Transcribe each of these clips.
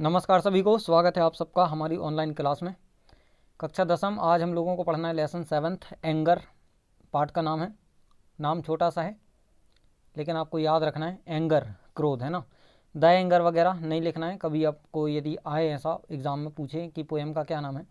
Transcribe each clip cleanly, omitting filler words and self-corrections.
नमस्कार सभी को, स्वागत है आप सबका हमारी ऑनलाइन क्लास में। कक्षा 10वीं आज हम लोगों को पढ़ना है लेसन 7th एंगर। पार्ट का नाम है, नाम छोटा सा है लेकिन आपको याद रखना है। एंगर क्रोध है ना, द एंगर वगैरह नहीं लिखना है। कभी आपको यदि आए ऐसा एग्ज़ाम में पूछे कि पोएम का क्या नाम है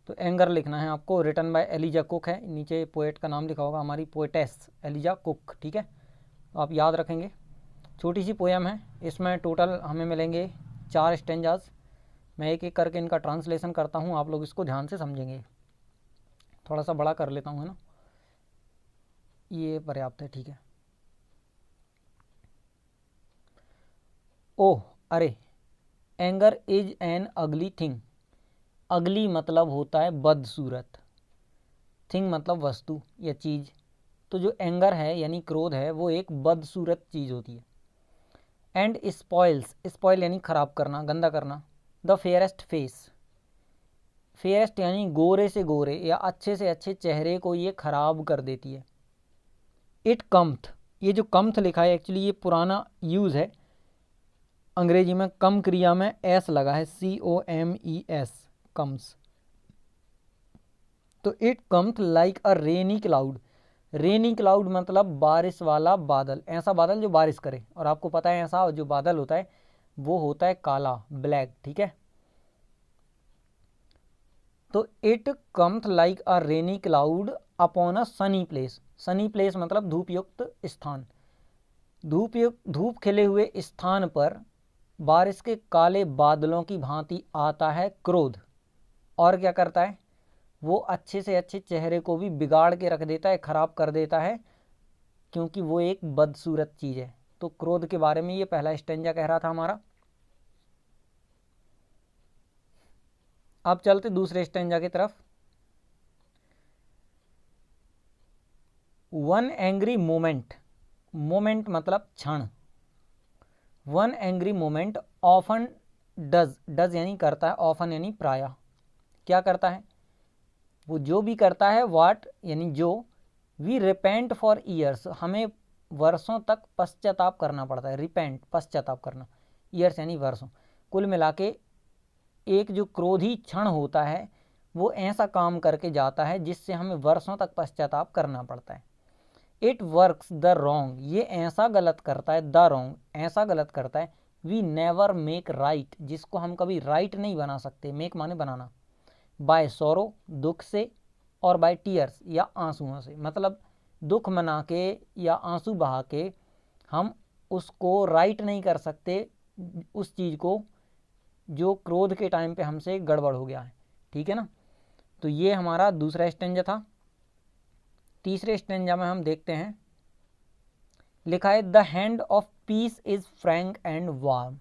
तो एंगर लिखना है आपको। रिटन बाय एलिजा कुक है, नीचे पोएट का नाम लिखा होगा, हमारी पोएटेस एलिजा कुक। ठीक है, तो आप याद रखेंगे। छोटी सी पोएम है, इसमें टोटल हमें मिलेंगे 4 स्टेंजाज। मैं एक एक करके इनका ट्रांसलेशन करता हूँ, आप लोग इसको ध्यान से समझेंगे। थोड़ा सा बड़ा कर लेता हूँ, है ना, ये पर्याप्त है। ठीक है। ओह अरे, एंगर इज एन अगली थिंग। अगली मतलब होता है बदसूरत, थिंग मतलब वस्तु या चीज़। तो जो एंगर है यानी क्रोध है वो एक बदसूरत चीज़ होती है। एंड स्पॉइल्स, स्पॉइल यानी ख़राब करना, गंदा करना, द फेयरेस्ट फेस। फेयरेस्ट यानी गोरे से गोरे या अच्छे से अच्छे चेहरे को ये ख़राब कर देती है। इट कम्थ, ये जो कम्थ लिखा है एक्चुअली ये पुराना यूज़ है। अंग्रेजी में कम क्रिया में एस लगा है, COMES, कम्स। तो it cometh like a rainy cloud. Rainy cloud मतलब बारिश वाला बादल, ऐसा बादल जो बारिश करे। और आपको पता है ऐसा जो बादल होता है वो होता है काला, ब्लैक। ठीक है, तो it cometh like a rainy cloud upon a sunny place. Sunny place मतलब धूप युक्त स्थान। धूप खिले हुए स्थान पर बारिश के काले बादलों की भांति आता है क्रोध। और क्या करता है, वो अच्छे से अच्छे चेहरे को भी बिगाड़ के रख देता है, खराब कर देता है, क्योंकि वो एक बदसूरत चीज़ है। तो क्रोध के बारे में ये पहला स्टेंजा कह रहा था हमारा। अब चलते दूसरे स्टेंजा की तरफ। वन एंग्री मोमेंट, मोमेंट मतलब क्षण। One angry moment often does, does यानी करता है, ऑफन यानी प्राय। क्या करता है, वो जो भी करता है, वाट यानी जो, वी रिपेंट फॉर ईयर्स, हमें वर्षों तक पश्चाताप करना पड़ता है। रिपेंट पश्चाताप करना, ईयर्स यानी वर्षों। कुल मिला के एक जो क्रोधी क्षण होता है वो ऐसा काम करके जाता है जिससे हमें वर्षों तक पश्चाताप करना पड़ता है। इट वर्क्स द रॉन्ग, ये ऐसा गलत करता है, द रॉन्ग ऐसा गलत करता है, वी नेवर मेक राइट, जिसको हम कभी राइट नहीं बना सकते। मेक माने बनाना, बाय सोरो दुख से, और बाय टीयर्स या आंसुओं से। मतलब दुख मना के या आंसू बहा के हम उसको राइट नहीं कर सकते, उस चीज़ को जो क्रोध के टाइम पे हमसे गड़बड़ हो गया है। ठीक है ना, तो ये हमारा दूसरा स्टेंजा था। तीसरे स्टेंजा में हम देखते हैं, लिखा है the hand of peace is frank and warm.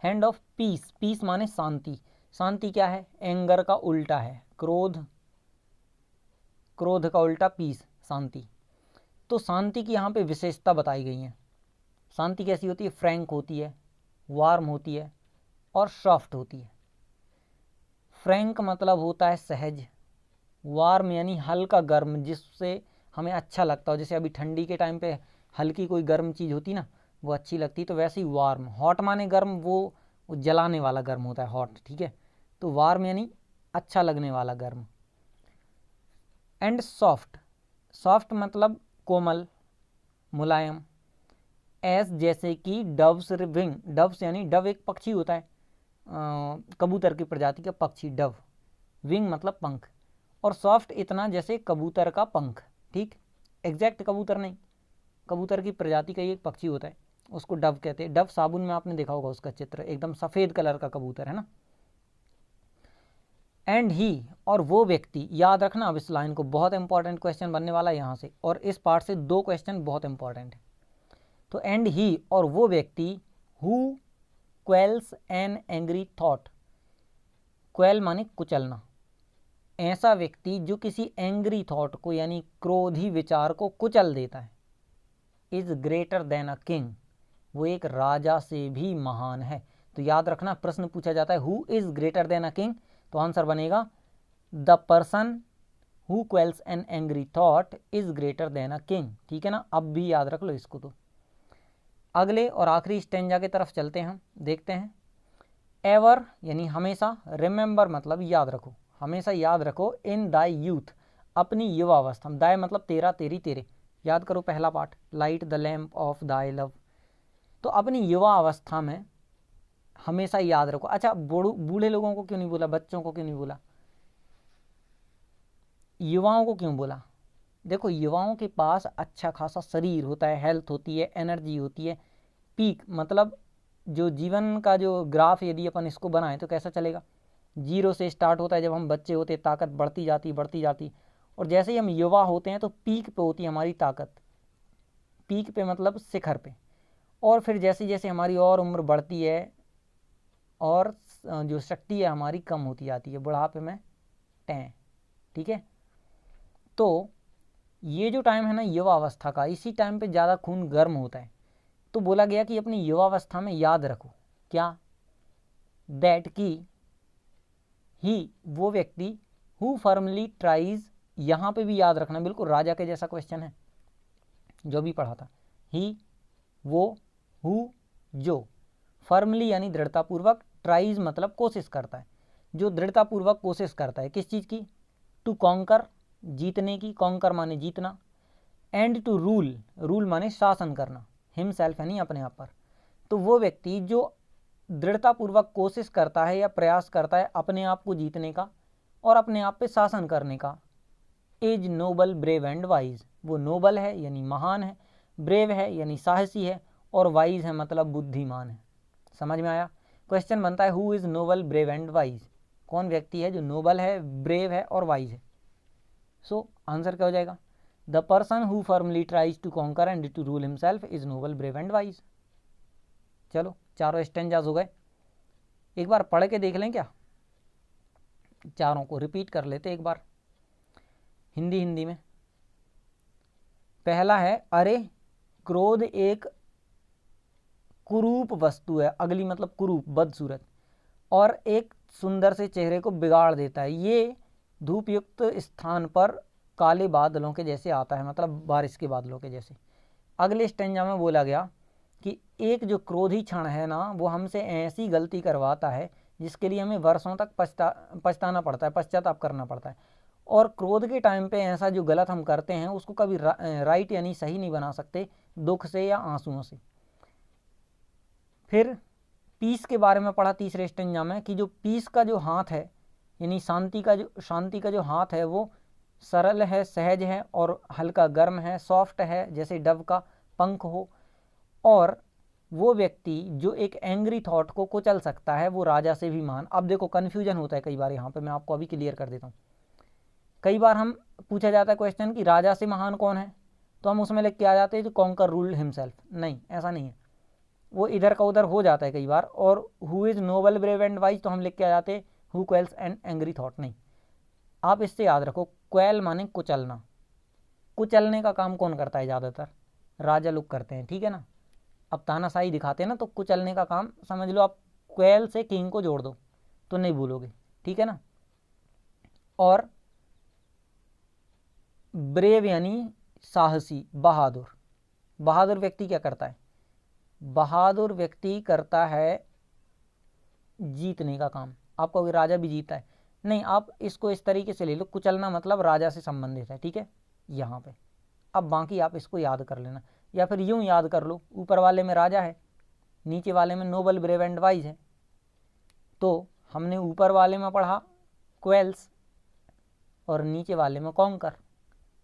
Hand of peace, peace माने शांति। शांति क्या है, एंगर का उल्टा है क्रोध, क्रोध का उल्टा पीस, शांति। तो शांति की यहाँ पे विशेषता बताई गई है। शांति कैसी होती है, फ्रैंक होती है, वार्म होती है और सॉफ्ट होती है। फ्रैंक मतलब होता है सहज, वार्म यानी हल्का गर्म, जिससे हमें अच्छा लगता हो। जैसे अभी ठंडी के टाइम पे हल्की कोई गर्म चीज़ होती ना, वो अच्छी लगती, तो वैसे ही वार्म। हॉट माने गर्म, वो जलाने वाला गर्म होता है हॉट। ठीक है, तो वार्म यानी अच्छा लगने वाला गर्म। एंड सॉफ्ट, सॉफ्ट मतलब कोमल, मुलायम। एस जैसे कि डव्स विंग, डव्स यानी डव एक पक्षी होता है, कबूतर की प्रजाति का पक्षी डव। विंग मतलब पंख, और सॉफ्ट इतना जैसे कबूतर का पंख। ठीक, एग्जैक्ट कबूतर नहीं, कबूतर की प्रजाति का ही एक पक्षी होता है, उसको डव कहते हैं। डव साबुन में आपने देखा होगा उसका चित्र, एकदम सफ़ेद कलर का कबूतर है ना। एंड ही, और वो व्यक्ति, याद रखना अब इस लाइन को, बहुत इंपॉर्टेंट क्वेश्चन बनने वाला है यहाँ से, और इस पार्ट से 2 क्वेश्चन बहुत इंपॉर्टेंट है। तो एंड ही, और वो व्यक्ति, who क्वेल्स an angry thought. Quail माने कुचलना, ऐसा व्यक्ति जो किसी एंग्री थॉट को यानी क्रोधी विचार को कुचल देता है। Is greater than a king, वो एक राजा से भी महान है। तो याद रखना, प्रश्न पूछा जाता है who is greater than a king, तो आंसर बनेगा the person who क्वेल्स an angry thought is greater than a king. ठीक है ना, अब भी याद रख लो इसको। तो अगले और आखिरी स्टेंजा की तरफ चलते हैं, देखते हैं। एवर यानी हमेशा, रिमेंबर मतलब याद रखो, हमेशा याद रखो, इन दाई यूथ अपनी युवा अवस्था में, दाय मतलब तेरा, तेरी, तेरे, याद करो पहला part, light the lamp of thy love, तो अपनी युवा अवस्था में हमेशा याद रखो। अच्छा, बूढ़े लोगों को क्यों नहीं बोला, बच्चों को क्यों नहीं बोला, युवाओं को क्यों बोला? देखो, युवाओं के पास अच्छा खासा शरीर होता है, हेल्थ होती है, एनर्जी होती है, पीक मतलब जो जीवन का जो ग्राफ यदि अपन इसको बनाएं तो कैसा चलेगा, जीरो से स्टार्ट होता है, जब हम बच्चे होते ताकत बढ़ती जाती, और जैसे ही हम युवा होते हैं तो पीक पे होती है हमारी ताकत, पीक पे मतलब शिखर पे, और फिर जैसे जैसे हमारी और उम्र बढ़ती है और जो शक्ति है हमारी कम होती जाती है, बुढ़ापे में टें, ठीक है। तो ये जो टाइम है ना युवा अवस्था का, इसी टाइम पे ज़्यादा खून गर्म होता है, तो बोला गया कि अपनी युवा अवस्था में याद रखो क्या, दैट की ही वो व्यक्ति, हु फर्मली ट्राइज, यहाँ पे भी याद रखना, बिल्कुल राजा के जैसा क्वेश्चन है जो भी पढ़ा था, ही वो, हु जो, फर्मली यानी दृढ़तापूर्वक, ट्राइज मतलब कोशिश करता है, जो दृढ़तापूर्वक कोशिश करता है किस चीज़ की, टू कॉन्कर जीतने की, कॉन्कर माने जीतना, एंड टू रूल, रूल माने शासन करना, हिमसेल्फ यानी अपने आप पर, तो वो व्यक्ति जो दृढ़तापूर्वक कोशिश करता है या प्रयास करता है अपने आप को जीतने का और अपने आप पे शासन करने का, is noble brave and wise, वो नोबल है यानी महान है, ब्रेव है यानी साहसी है, और वाइज है मतलब बुद्धिमान है। समझ में आया? क्वेश्चन बनता है who is noble brave and wise, कौन व्यक्ति है जो नोबल है, ब्रेव है और वाइज है। सो आंसर क्या हो जाएगा, the person who firmly tries to conquer and to rule himself is noble brave and wise. चलो चारों स्टेंजाज हो गए, एक बार पढ़ के देख लें क्या, चारों को रिपीट कर लेते एक बार हिंदी में। पहला है, अरे क्रोध एक कुरूप वस्तु है, अगली मतलब कुरूप बदसूरत, और एक सुंदर से चेहरे को बिगाड़ देता है, ये धूप युक्त स्थान पर काले बादलों के जैसे आता है, मतलब बारिश के बादलों के जैसे। अगले स्टेंजा में बोला गया कि एक जो क्रोधी क्षण है ना, वो हमसे ऐसी गलती करवाता है जिसके लिए हमें वर्षों तक पछताना पड़ता है, पश्चाताप करना पड़ता है, और क्रोध के टाइम पे ऐसा जो गलत हम करते हैं उसको कभी राइट यानी सही नहीं बना सकते, दुख से या आंसुओं से। फिर पीस के बारे में पढ़ा तीसरे स्टेंजा में कि जो पीस का जो हाथ है यानी शांति का जो हाथ है वो सरल है, सहज है और हल्का गर्म है, सॉफ्ट है जैसे डव का पंख हो, और वो व्यक्ति जो एक एंग्री थॉट को कुचल सकता है वो राजा से भी महान। अब देखो कन्फ्यूजन होता है कई बार, यहाँ पे मैं आपको अभी क्लियर कर देता हूँ। कई बार हम पूछा जाता है क्वेश्चन कि राजा से महान कौन है, तो हम उसमें लिख के आ जाते हैं जो कॉन्कर रूल हिमसेल्फ, नहीं ऐसा नहीं है, वो इधर का उधर हो जाता है कई बार। और who is noble brave and wise तो हम लिख के आ जाते हैं who quells and angry thought, नहीं। आप इससे याद रखो, क्वेल माने कुचलना, कुचलने का काम कौन करता है, ज़्यादातर राजा लोग करते हैं, ठीक है ना। अब तानाशाही दिखाते हैं ना, तो कुचलने का काम समझ लो आप, क्वेल से किंग को जोड़ दो तो नहीं भूलोगे, ठीक है ना। और ब्रेव यानी साहसी, बहादुर, बहादुर व्यक्ति क्या करता है, बहादुर व्यक्ति करता है जीतने का काम। आप कहोगे राजा भी जीता है, नहीं, आप इसको इस तरीके से ले लो, कुचलना मतलब राजा से संबंधित है, ठीक है यहाँ पे। अब बाकी आप इसको याद कर लेना, या फिर यूँ याद कर लो, ऊपर वाले में राजा है, नीचे वाले में नोबल ब्रेव एंड वाइज है, तो हमने ऊपर वाले में पढ़ा क्वेल्स और नीचे वाले में कॉन्कर।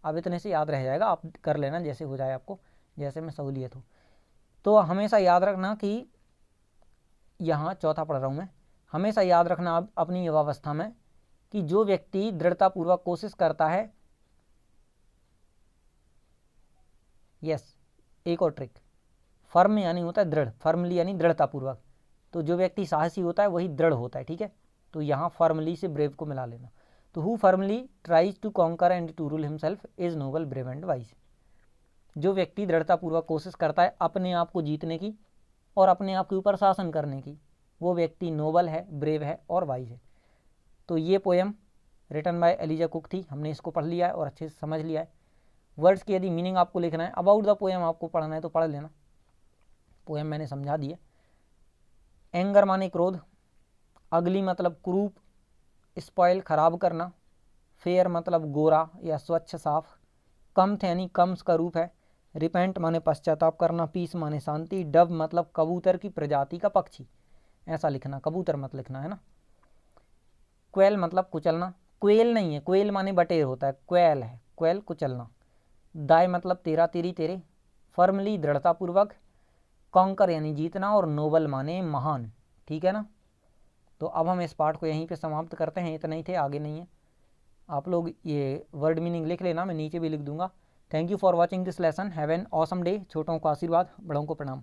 अब इतने से याद रह जाएगा, आप कर लेना जैसे हो जाए आपको, जैसे में सहूलियत हो। तो हमेशा याद रखना कि यहाँ चौथा पढ़ रहा हूँ मैं, हमेशा याद रखना आप अपनी युवावस्था में कि जो व्यक्ति दृढ़तापूर्वक कोशिश करता है, यस एक और ट्रिक, फर्म यानी होता है दृढ़, फर्मली यानी दृढ़तापूर्वक, तो जो व्यक्ति साहसी होता है वही दृढ़ होता है, ठीक है। तो यहाँ फर्मली से ब्रेव को मिला लेना, तो who firmly tries to conquer and to rule himself is noble brave and wise, जो व्यक्ति दृढ़तापूर्वक कोशिश करता है अपने आप को जीतने की और अपने आप के ऊपर शासन करने की, वो व्यक्ति नोबल है, ब्रेव है और वाइज है। तो ये poem written by Eliza Cook थी, हमने इसको पढ़ लिया है और अच्छे से समझ लिया है। वर्ड्स की यदि मीनिंग आपको लिखना है, अबाउट द पोएम आपको पढ़ना है तो पढ़ लेना, पोएम मैंने समझा दिया। एंगर माने क्रोध, अगली मतलब क्रूप, स्पॉइल खराब करना। फेयर मतलब गोरा या स्वच्छ साफ। कम्थ यानी कम्स का रूप है। रिपेंट माने पश्चाताप करना। पीस माने शांति। डव मतलब कबूतर की प्रजाति का पक्षी, ऐसा लिखना, कबूतर मत लिखना है ना। क्वेल मतलब कुचलना। क्वेल नहीं है, क्वेल माने बटेर होता है, क्वेल है, क्वेल कुचलना। दाय मतलब तेरा तेरी तेरे। फर्मली दृढ़तापूर्वक। कॉन्कर यानी जीतना। और नोबल माने महान। ठीक है ना। तो अब हम इस पाठ को यहीं पे समाप्त करते हैं, इतना ही थे, आगे नहीं है। आप लोग ये वर्ड मीनिंग लिख लेना, मैं नीचे भी लिख दूंगा। Thank you for watching this lesson. Have an awesome day. छोटों को आशीर्वाद, बड़ों को प्रणाम।